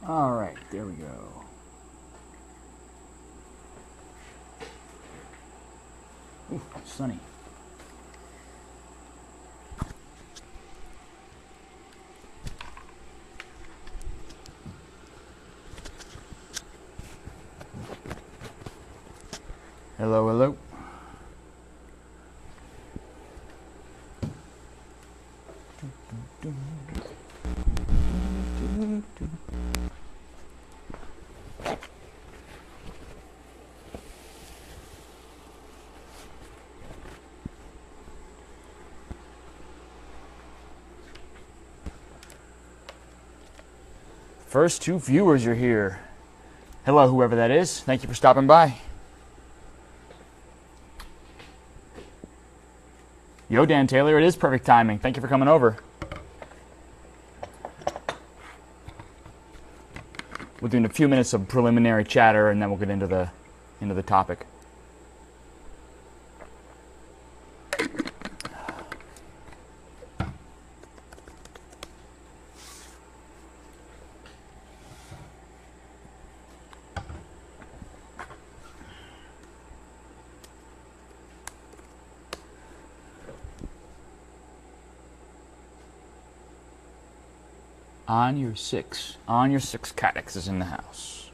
All right, there we go. Ooh, sunny. Hello, hello. First two viewers are here. Hello, whoever that is. Thank you for stopping by. Yo, Dan Taylor, it is perfect timing. Thank you for coming over. We'll do a few minutes of preliminary chatter, and then we'll get into the topic. On your six, Cadex is in the house.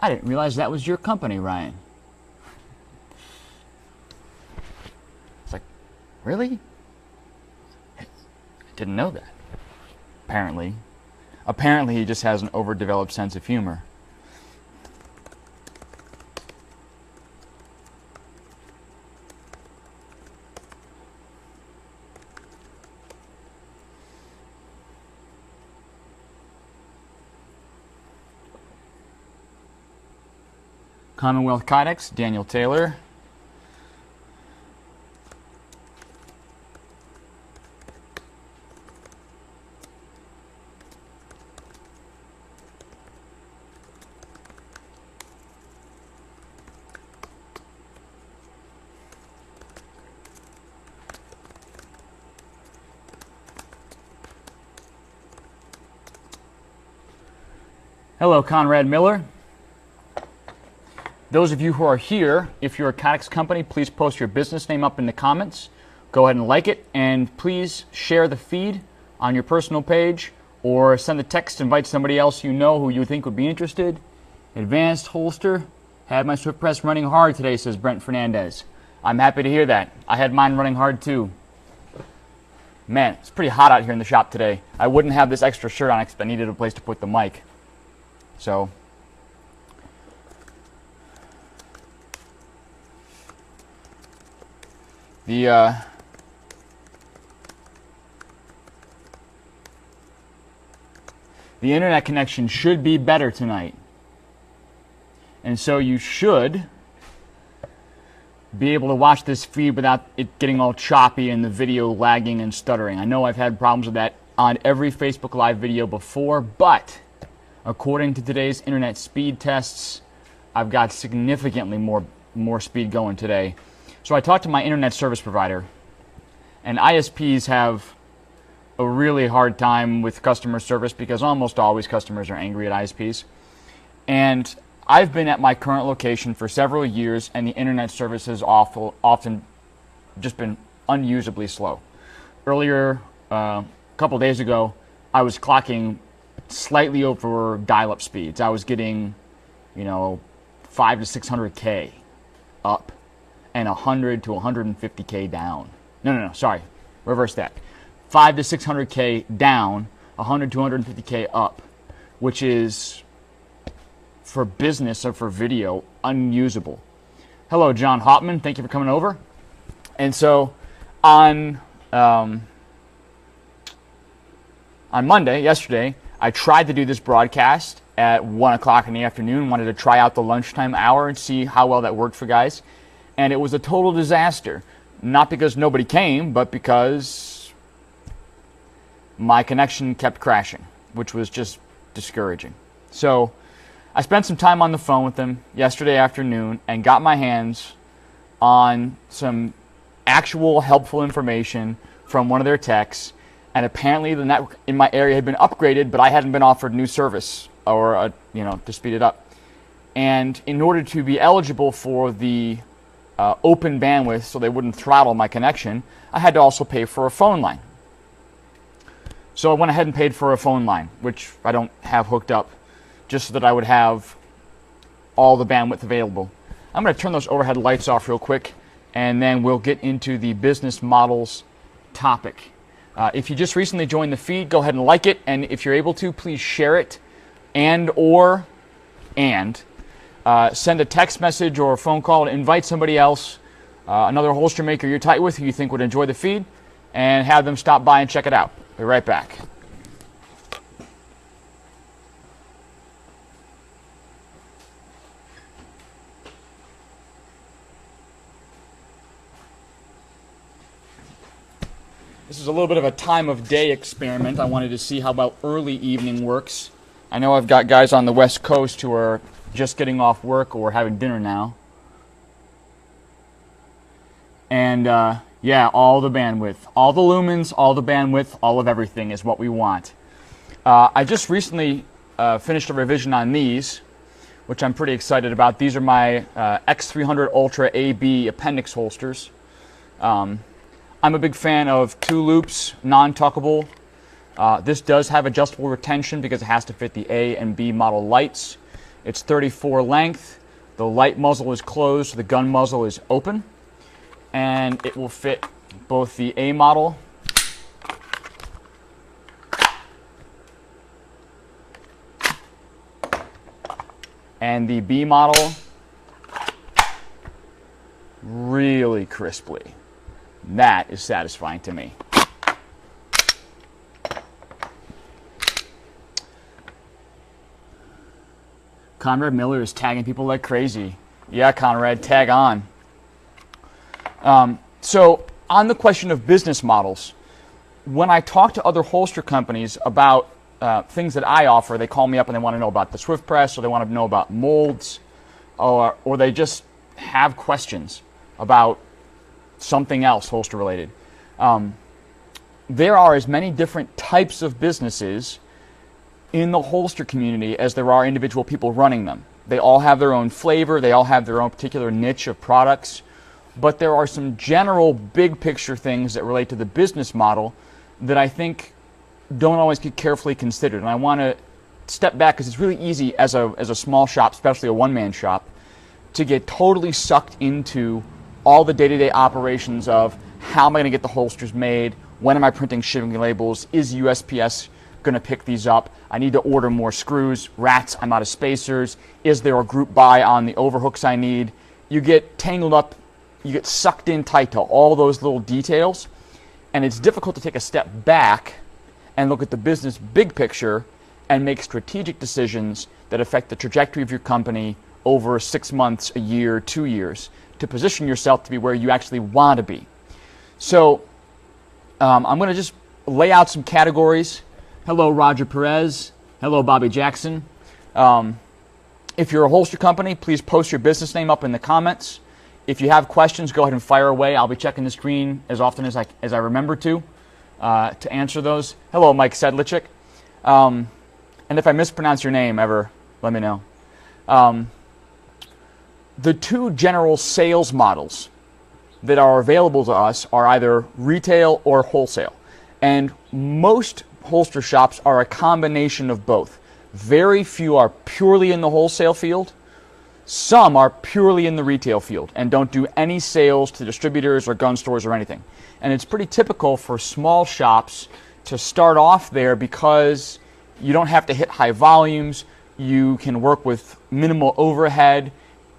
I didn't realize that was your company, Ryan. It's like, really? I didn't know that. Apparently he just has an overdeveloped sense of humor. Commonwealth Codex, Daniel Taylor. Hello, Conrad Miller. Those of you who are here, if you're a Codex company, please post your business name up in the comments. Go ahead and like it, and please share the feed on your personal page, or send a text to invite somebody else you know who you think would be interested. Advanced Holster, had my Swift Press running hard today, says Brent Fernandez. I'm happy to hear that. I had mine running hard too. Man, it's pretty hot out here in the shop today. I wouldn't have this extra shirt on because I needed a place to put the mic. So, the internet connection should be better tonight. And so you should be able to watch this feed without it getting all choppy and the video lagging and stuttering. I know I've had problems with that on every Facebook Live video before, but according to today's internet speed tests, I've got significantly more speed going today. So I talked to my internet service provider, and ISPs have a really hard time with customer service because almost always customers are angry at ISPs. And I've been at my current location for several years, and the internet service has often just been unusably slow. Earlier, a couple days ago, I was clocking slightly over dial-up speeds. I was getting, 5 to 600K up and 100 to 150K down. No, sorry. Reverse that. 5 to 600K down, 100 to 150K up, which is, for business or for video, unusable. Hello, John Hopman. Thank you for coming over. And so on Monday, yesterday, I tried to do this broadcast at 1 o'clock in the afternoon, wanted to try out the lunchtime hour and see how well that worked for guys. And it was a total disaster. Not because nobody came, but because my connection kept crashing, which was just discouraging. So I spent some time on the phone with them yesterday afternoon and got my hands on some actual helpful information from one of their techs. and apparently the network in my area had been upgraded, but I hadn't been offered new service or to speed it up. And in order to be eligible for the open bandwidth, so they wouldn't throttle my connection, I had to also pay for a phone line. So I went ahead and paid for a phone line, which I don't have hooked up, just so that I would have all the bandwidth available. I'm going to turn those overhead lights off real quick, and then we'll get into the business models topic. If you just recently joined the feed, go ahead and like it, and if you're able to, please share it, and send a text message or a phone call to invite somebody else, another holster maker you're tight with who you think would enjoy the feed, and have them stop by and check it out. Be right back. This is a little bit of a time of day experiment. I wanted to see how about early evening works. I know I've got guys on the West Coast who are just getting off work or having dinner now. And yeah, all the bandwidth, all the lumens, all the bandwidth, all of everything is what we want. I just recently finished a revision on these, which I'm pretty excited about. These are my X300 Ultra AB appendix holsters. I'm a big fan of 2 loops, non-tuckable. This does have adjustable retention because it has to fit the A and B model lights. It's 34 length. The light muzzle is closed, the gun muzzle is open. And it will fit both the A model and the B model really crisply. That is satisfying to me. Conrad Miller is tagging people like crazy. Yeah, Conrad, tag on. So on the question of business models, when I talk to other holster companies about things that I offer, they call me up and they want to know about the Swift Press, or they want to know about molds, or they just have questions about something else holster related. There are as many different types of businesses in the holster community as there are individual people running them. They all have their own flavor, they all have their own particular niche of products, but there are some general big picture things that relate to the business model that I think don't always get carefully considered. And I want to step back because it's really easy as a small shop, especially a one-man shop, to get totally sucked into all the day-to-day operations of how am I going to get the holsters made, when am I printing shipping labels, is USPS going to pick these up, I need to order more screws, rats, I'm out of spacers, is there a group buy on the overhooks I need. You get tangled up, you get sucked in tight to all those little details, and it's difficult to take a step back and look at the business big picture and make strategic decisions that affect the trajectory of your company over 6 months, a year, 2 years, to position yourself to be where you actually want to be. So I'm going to just lay out some categories. Hello, Roger Perez. Hello, Bobby Jackson. If you're a holster company, please post your business name up in the comments. If you have questions, go ahead and fire away. I'll be checking the screen as often as I remember to answer those. Hello, Mike Sedlichik. And if I mispronounce your name ever, let me know. The 2 general sales models that are available to us are either retail or wholesale. And most holster shops are a combination of both. Very few are purely in the wholesale field. Some are purely in the retail field and don't do any sales to distributors or gun stores or anything. And it's pretty typical for small shops to start off there because you don't have to hit high volumes, you can work with minimal overhead,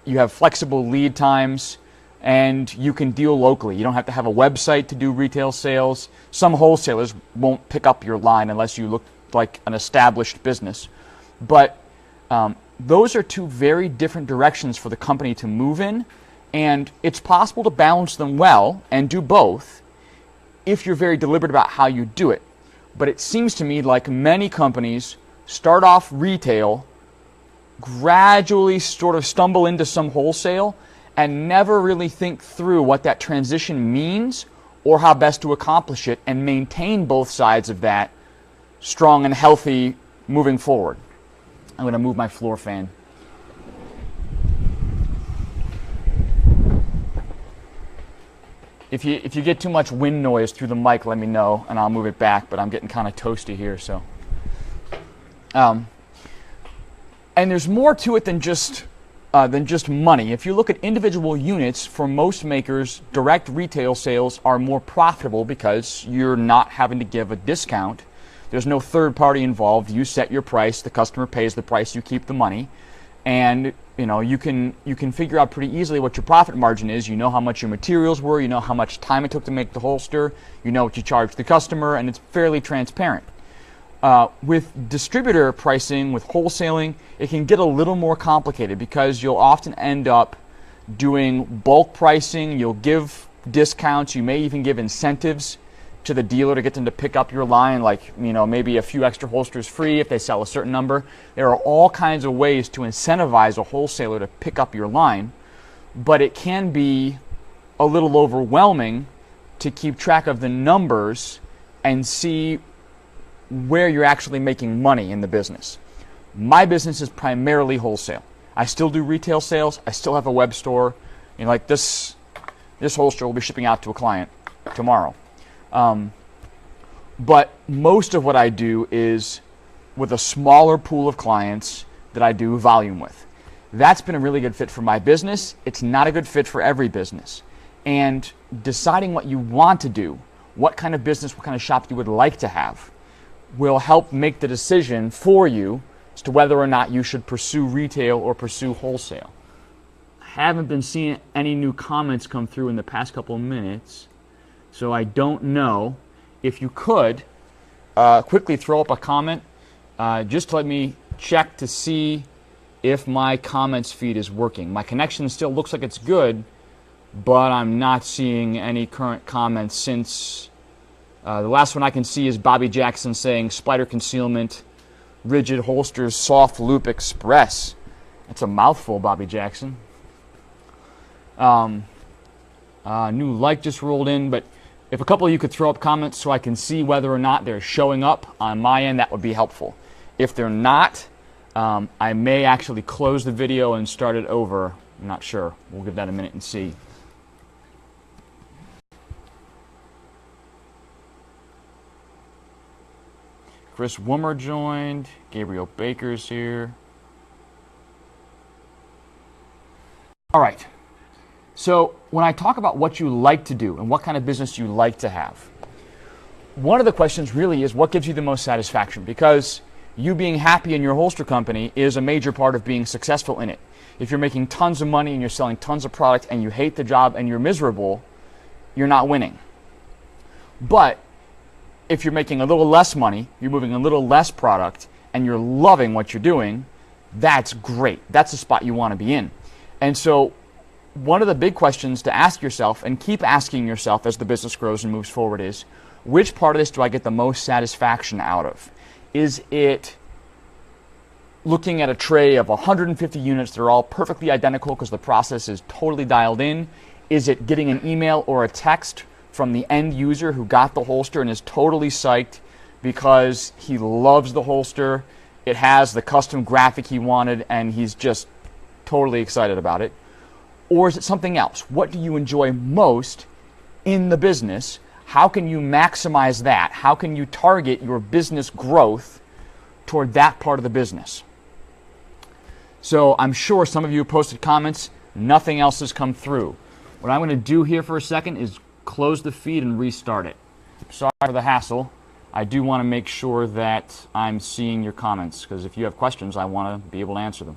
you have flexible lead times, and you can deal locally. You don't have to have a website to do retail sales. Some wholesalers won't pick up your line unless you look like an established business. But those are 2 very different directions for the company to move in, and it's possible to balance them well and do both if you're very deliberate about how you do it. But it seems to me like many companies start off retail, gradually sort of stumble into some wholesale, and never really think through what that transition means or how best to accomplish it and maintain both sides of that strong and healthy moving forward. I'm going to move my floor fan. If you get too much wind noise through the mic, let me know, and I'll move it back, but I'm getting kind of toasty here, so. And there's more to it than just money. If you look at individual units, for most makers, direct retail sales are more profitable because you're not having to give a discount. There's no third party involved. You set your price, the customer pays the price, you keep the money, and you can figure out pretty easily what your profit margin is. You know how much your materials were, you know how much time it took to make the holster, you know what you charge the customer, and it's fairly transparent. With distributor pricing, with wholesaling, it can get a little more complicated because you'll often end up doing bulk pricing, you'll give discounts, you may even give incentives to the dealer to get them to pick up your line, like maybe a few extra holsters free if they sell a certain number. There are all kinds of ways to incentivize a wholesaler to pick up your line, but it can be a little overwhelming to keep track of the numbers and see where you're actually making money in the business. My business is primarily wholesale. I still do retail sales. I still have a web store. Like this holster will be shipping out to a client tomorrow. But most of what I do is with a smaller pool of clients that I do volume with. That's been a really good fit for my business. It's not a good fit for every business. And deciding what you want to do, what kind of business, what kind of shop you would like to have, will help make the decision for you as to whether or not you should pursue retail or pursue wholesale. I haven't been seeing any new comments come through in the past couple of minutes, so I don't know. If you could quickly throw up a comment, just to let me check to see if my comments feed is working. My connection still looks like it's good, but I'm not seeing any current comments since the last one I can see is Bobby Jackson saying Spider Concealment, Rigid Holsters, Soft Loop Express. That's a mouthful, Bobby Jackson. New like just rolled in, but if a couple of you could throw up comments so I can see whether or not they're showing up on my end, that would be helpful. If they're not, I may actually close the video and start it over. I'm not sure. We'll give that a minute and see. Chris Woomer joined. Gabriel Baker's here. All right. So when I talk about what you like to do and what kind of business you like to have, one of the questions really is what gives you the most satisfaction, because you being happy in your holster company is a major part of being successful in it. If you're making tons of money and you're selling tons of product and you hate the job and you're miserable, you're not winning. But if you're making a little less money, you're moving a little less product, and you're loving what you're doing, that's great. That's the spot you want to be in. And so one of the big questions to ask yourself, and keep asking yourself as the business grows and moves forward, is which part of this do I get the most satisfaction out of? Is it looking at a tray of 150 units that are all perfectly identical because the process is totally dialed in? Is it getting an email or a text from the end user who got the holster and is totally psyched because he loves the holster, it has the custom graphic he wanted, and he's just totally excited about it? Or is it something else? What do you enjoy most in the business? How can you maximize that? How can you target your business growth toward that part of the business? So I'm sure some of you posted comments. Nothing else has come through. What I'm going to do here for a second is close the feed and restart it. Sorry for the hassle. I do want to make sure that I'm seeing your comments, because if you have questions, I want to be able to answer them.